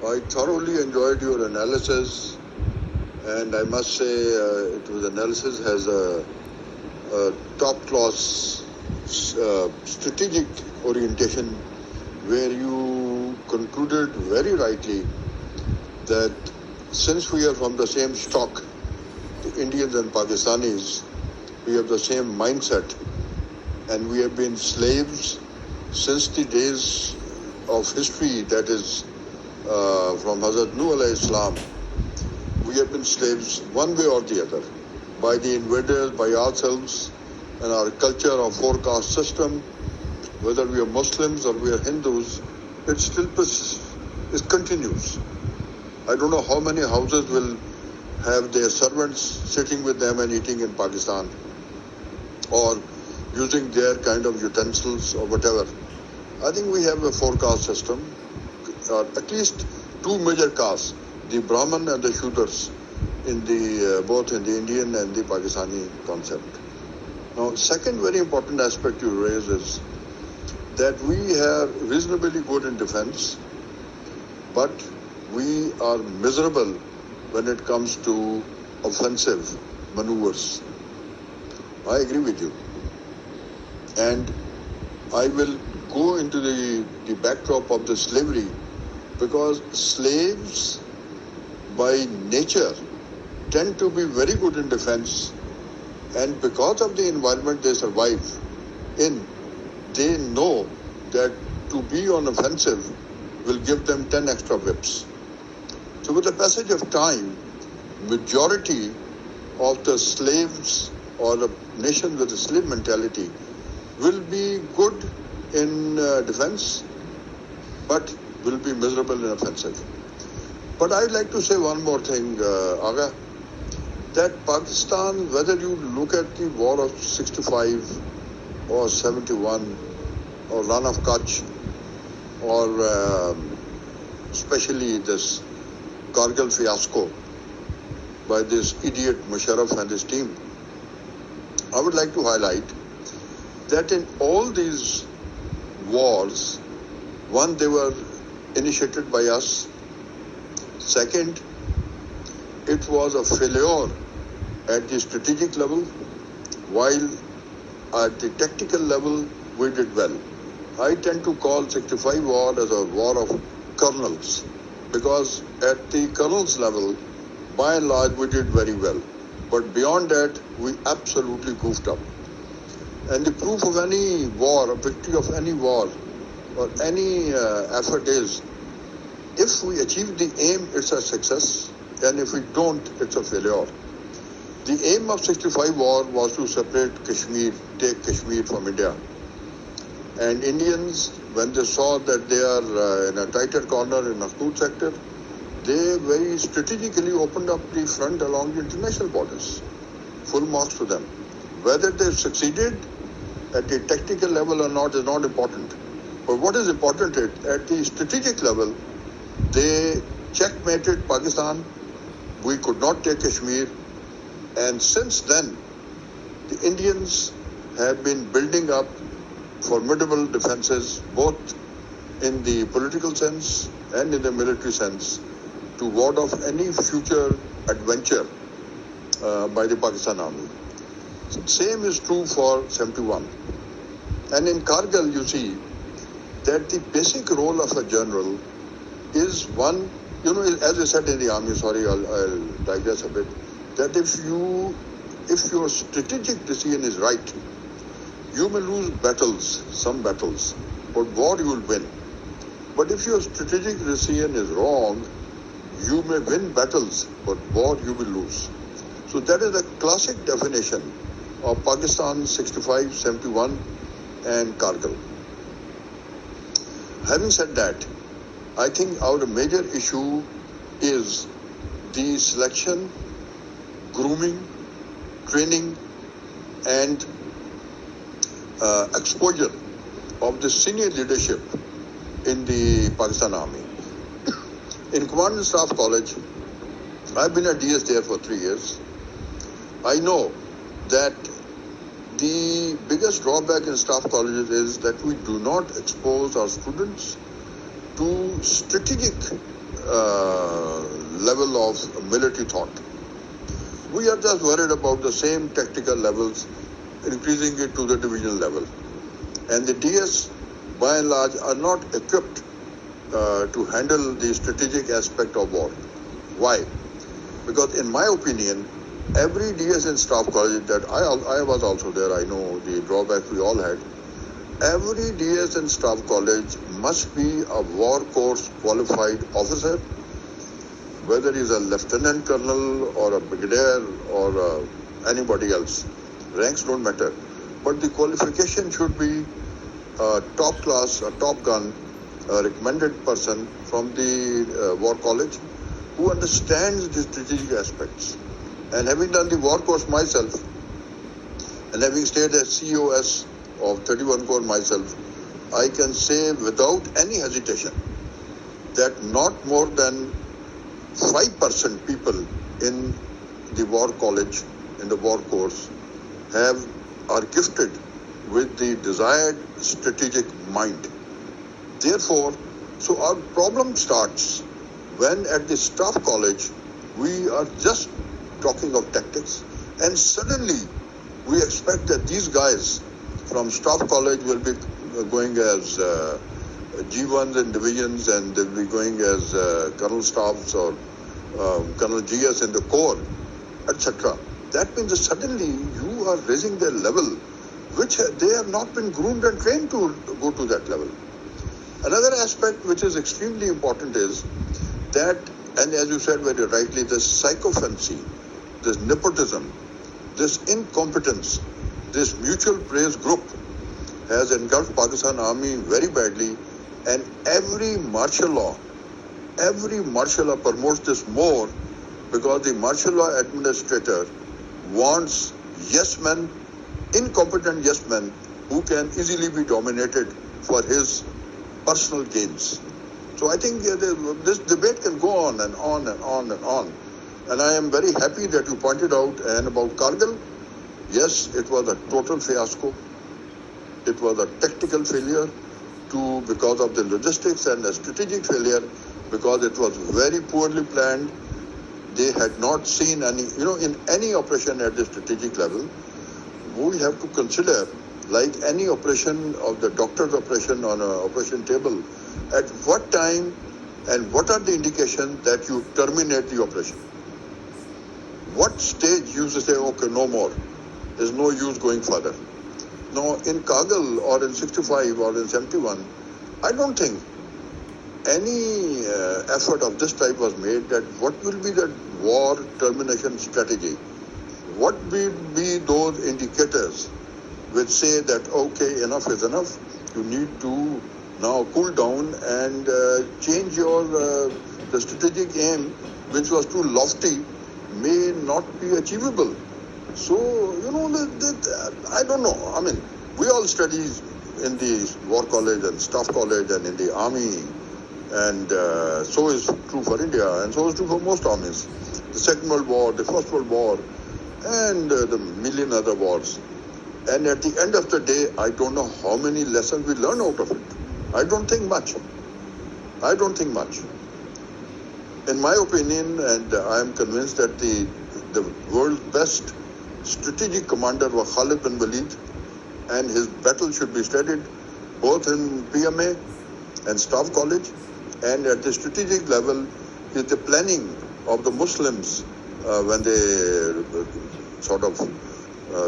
I thoroughly enjoyed your analysis, and I must say it was analysis has a top-class strategic orientation where you concluded very rightly that since we are from the same stock, the Indians and Pakistanis, we have the same mindset, and we have been slaves since the days of history, that is from Hazrat Nuh alayhi salam. We have been slaves one way or the other, by the invaders, by ourselves, and our culture, our forecast system, whether we are Muslims or we are Hindus, it still persists, it continues. I don't know how many houses will have their servants sitting with them and eating in Pakistan, or using their kind of utensils or whatever. I think we have a forecast system, or at least two major castes, the Brahmin and the Shudras, in the both in the Indian and the Pakistani concept. Now, second very important aspect you raise is that we are reasonably good in defense, but we are miserable when it comes to offensive maneuvers. I agree with you. And I will go into the backdrop of the slavery, because slaves by nature tend to be very good in defense, and because of the environment they survive in, they know that to be on offensive will give them 10 extra whips. So with the passage of time, majority of the slaves or the nations with a slave mentality will be good in defense, but will be miserable in offensive. But I'd like to say one more thing, Aga, that Pakistan, whether you look at the war of 65 or 71 or Run of Kutch, or especially this Kargil fiasco by this idiot Musharraf and his team, I would like to highlight that in all these wars, one, they were initiated by us. Second, it was a failure at the strategic level, while at the tactical level, we did well. I tend to call 65 war as a war of colonels, because at the colonels level, by and large, we did very well. But beyond that, we absolutely goofed up. And the proof of any war, a victory of any war, or any effort is, if we achieve the aim, it's a success, and if we don't, it's a failure. The aim of 65 war was to separate Kashmir, take Kashmir from India. And Indians, when they saw that they are in a tighter corner in the Akhnoor sector, they very strategically opened up the front along the international borders. Full marks to them. Whether they succeeded at the tactical level or not is not important. But what is important is, at the strategic level, they checkmated Pakistan. We could not take Kashmir. And since then, the Indians have been building up formidable defenses, both in the political sense and in the military sense, to ward off any future adventure by the Pakistan Army. Same is true for 71. And in Kargil, you see that the basic role of a general is one, as I said in the army, I'll digress a bit, that if your strategic decision is right, you may lose battles, some battles, but war you will win. But if your strategic decision is wrong, you may win battles, but war you will lose. So that is a classic definition of Pakistan 65, 71 and Kargil. Having said that, I think our major issue is the selection, grooming, training and exposure of the senior leadership in the Pakistan Army. In Command and Staff College, I've been a DS there for 3 years. I know that the biggest drawback in staff colleges is that we do not expose our students to strategic level of military thought. We are just worried about the same tactical levels, increasing it to the divisional level. And the DS, by and large, are not equipped to handle the strategic aspect of war. Why? Because in my opinion, every DS and staff college that I was also there, I know the drawback we all had. Every DS and staff college must be a war course qualified officer, whether he's a lieutenant colonel or a brigadier or anybody else. Ranks don't matter. But the qualification should be a top class, a top gun, a recommended person from the war college who understands the strategic aspects. And having done the war course myself, and having stayed as COS of 31 Corps myself, I can say without any hesitation that not more than 5% people in the war college, in the war course, are gifted with the desired strategic mind. Therefore, so our problem starts when at the staff college we are just talking of tactics, and suddenly we expect that these guys from staff college will be going as G1s in divisions, and they'll be going as colonel staffs or colonel GS in the corps, etc. That means that suddenly you are raising their level, which they have not been groomed and trained to go to that level. Another aspect which is extremely important is that, and as you said very rightly, this sycophancy, this nepotism, this incompetence, this mutual praise group has engulfed Pakistan Army very badly, and every martial law promotes this more because the martial law administrator wants yes men, incompetent yes men who can easily be dominated for his personal gains. So I think this debate can go on and on and on and on. And I am very happy that you pointed out and about Kargil. Yes, it was a total fiasco. It was a tactical failure because of the logistics, and a strategic failure because it was very poorly planned. They had not seen any, in any operation at the strategic level, we have to consider, like any operation of the doctor's operation on an operation table, at what time and what are the indications that you terminate the operation. What stage you say, okay, no more. There's no use going further. Now, in Kargil or in 65 or in 71, I don't think any effort of this type was made that what will be the war termination strategy? What will be those indicators which say that, okay, enough is enough, you need to now cool down and change your the strategic aim, which was too lofty, may not be achievable. So, I don't know. I mean, we all study in the war college and staff college and in the army, and so is true for India, and so is true for most armies. The Second World War, the First World War, and the million other wars. And at the end of the day, I don't know how many lessons we learn out of it. I don't think much. In my opinion, and I am convinced that the world's best strategic commander was Khalid bin Walid, and his battle should be studied both in PMA and staff college, and at the strategic level is the planning of the Muslims when they sort of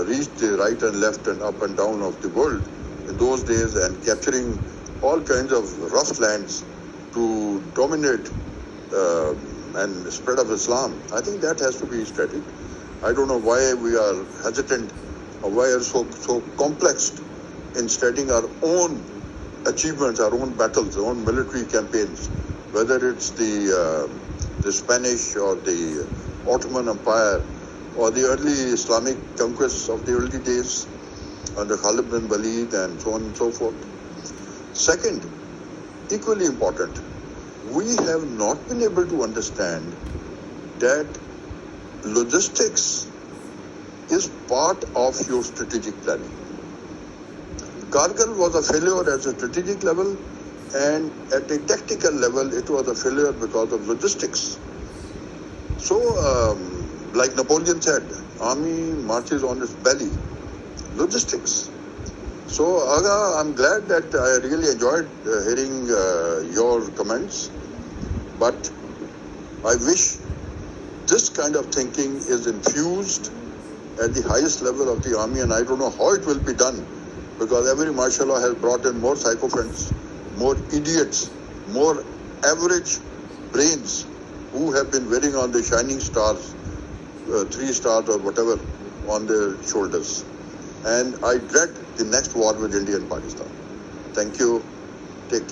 reached the right and left and up and down of the world in those days, and capturing all kinds of rough lands to dominate and spread of Islam. I think that has to be studied. I don't know why we are hesitant or why we are so complex in studying our own achievements, our own battles, our own military campaigns, whether it's the Spanish or the Ottoman Empire or the early Islamic conquests of the early days under Khalid bin Walid and so on and so forth. Second, equally important, we have not been able to understand that logistics is part of your strategic planning. Kargil was a failure at a strategic level And at a tactical level, it was a failure because of logistics. So, like Napoleon said, army marches on its belly. Logistics. So, Aga, I'm glad that I really enjoyed hearing your comments. But I wish this kind of thinking is infused at the highest level of the army, and I don't know how it will be done, because every martial law has brought in more sycophants, more idiots, more average brains who have been wearing on the shining stars, 3 stars or whatever, on their shoulders. And I dread the next war with India and Pakistan. Thank you. Take care.